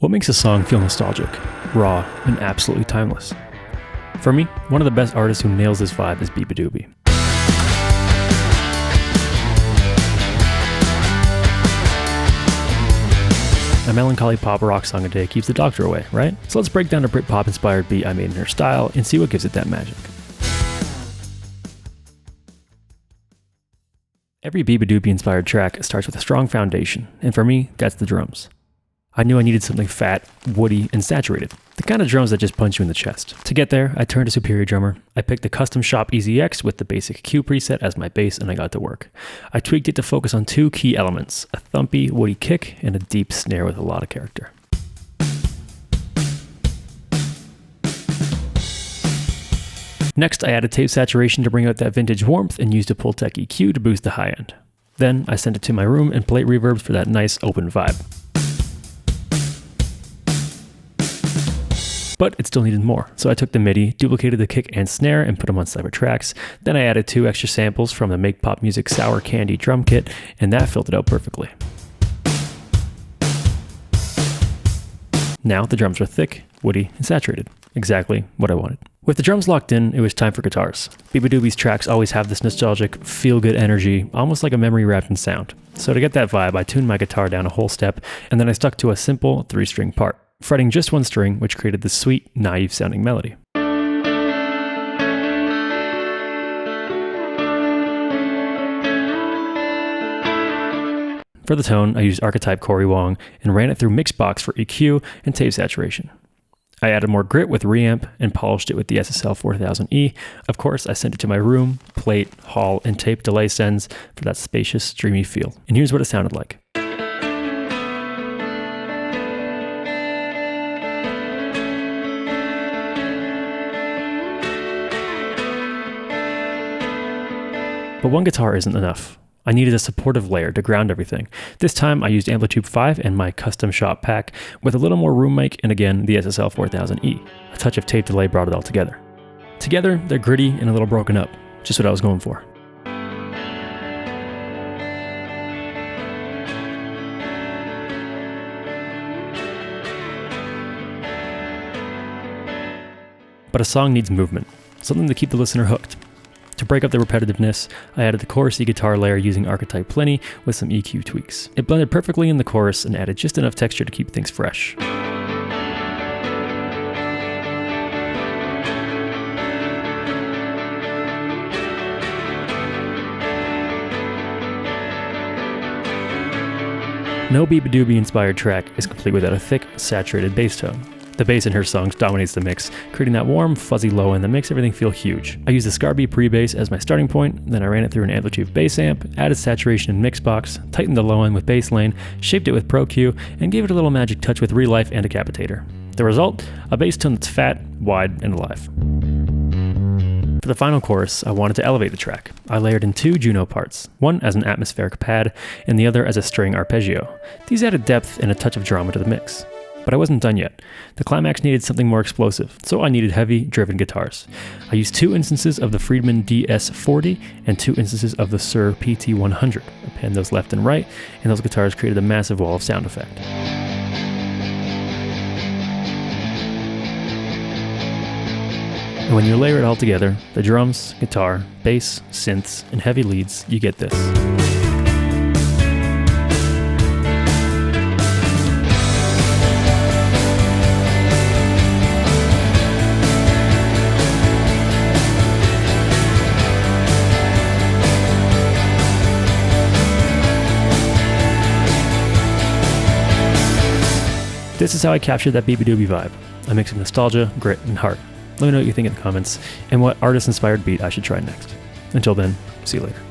What makes a song feel nostalgic, raw, and absolutely timeless? For me, one of the best artists who nails this vibe is Beabadoobee. A melancholy pop rock song a day keeps the doctor away, right? So let's break down a Britpop inspired beat I made in her style and see what gives it that magic. Every Beabadoobee inspired track starts with a strong foundation, and for me, that's the drums. I knew I needed something fat, woody, and saturated. The kind of drums that just punch you in the chest. To get there, I turned to Superior Drummer. I picked the custom shop EZX with the basic Q preset as my bass, and I got to work. I tweaked it to focus on two key elements, a thumpy, woody kick, and a deep snare with a lot of character. Next, I added tape saturation to bring out that vintage warmth and used a 𝗕𝗘𝗖𝗢𝗠𝗘 EQ to boost the high end. Then, I sent it to my room and plate reverbs for that nice open vibe. But it still needed more, so I took the MIDI, duplicated the kick and snare, and put them on separate tracks. Then I added 2 extra samples from the Make Pop Music Sour Candy drum kit, and that filled it out perfectly. Now the drums were thick, woody, and saturated. Exactly what I wanted. With the drums locked in, it was time for guitars. Beabadoobee's tracks always have this nostalgic, feel-good energy, almost like a memory wrapped in sound. So to get that vibe, I tuned my guitar down a whole step, and then I stuck to a simple 3-string part, fretting just one string, which created this sweet, naive-sounding melody. For the tone, I used 𝗕𝗘𝗠𝗕𝗥 and ran it through Mixbox for EQ and tape saturation. I added more grit with reamp and polished it with the 𝗕𝗘𝗠𝗕𝗥. Of course, I sent it to my room, plate, hall, and tape delay sends for that spacious, dreamy feel. And here's what it sounded like. But one guitar isn't enough. I needed a supportive layer to ground everything. This time I used Amplitude 5 and my custom shop pack with a little more room mic and again the 𝗕𝗘𝗠𝗕𝗥. A touch of tape delay brought it all together. Together, they're gritty and a little broken up. Just what I was going for. But a song needs movement, something to keep the listener hooked. To break up the repetitiveness, I added the chorusy guitar layer using 𝗕𝗘𝗠𝗕𝗥 with some EQ tweaks. It blended perfectly in the chorus and added just enough texture to keep things fresh. No Beabadoobee inspired track is complete without a thick, saturated bass tone. The bass in her songs dominates the mix, creating that warm, fuzzy low end that makes everything feel huge. I used the Scarby pre-bass as my starting point, then I ran it through an Amplitude bass amp, added saturation in Mixbox, tightened the low end with bass lane, shaped it with Pro Q, and gave it a little magic touch with Relife and Decapitator. The result? A bass tone that's fat, wide, and alive. For the final chorus, I wanted to elevate the track. I layered in 2 Juno parts, one as an atmospheric pad, and the other as a string arpeggio. These added depth and a touch of drama to the mix. But I wasn't done yet. The climax needed something more explosive, so I needed heavy, driven guitars. I used 2 instances of the Friedman DS40 and 2 instances of the Suhr PT100. I panned those left and right, and those guitars created a massive wall of sound effect. And when you layer it all together, the drums, guitar, bass, synths, and heavy leads, you get this. This is how I captured that Beabadoobee vibe, a mix of nostalgia, grit, and heart. Let me know what you think in the comments, and what artist-inspired beat I should try next. Until then, see you later.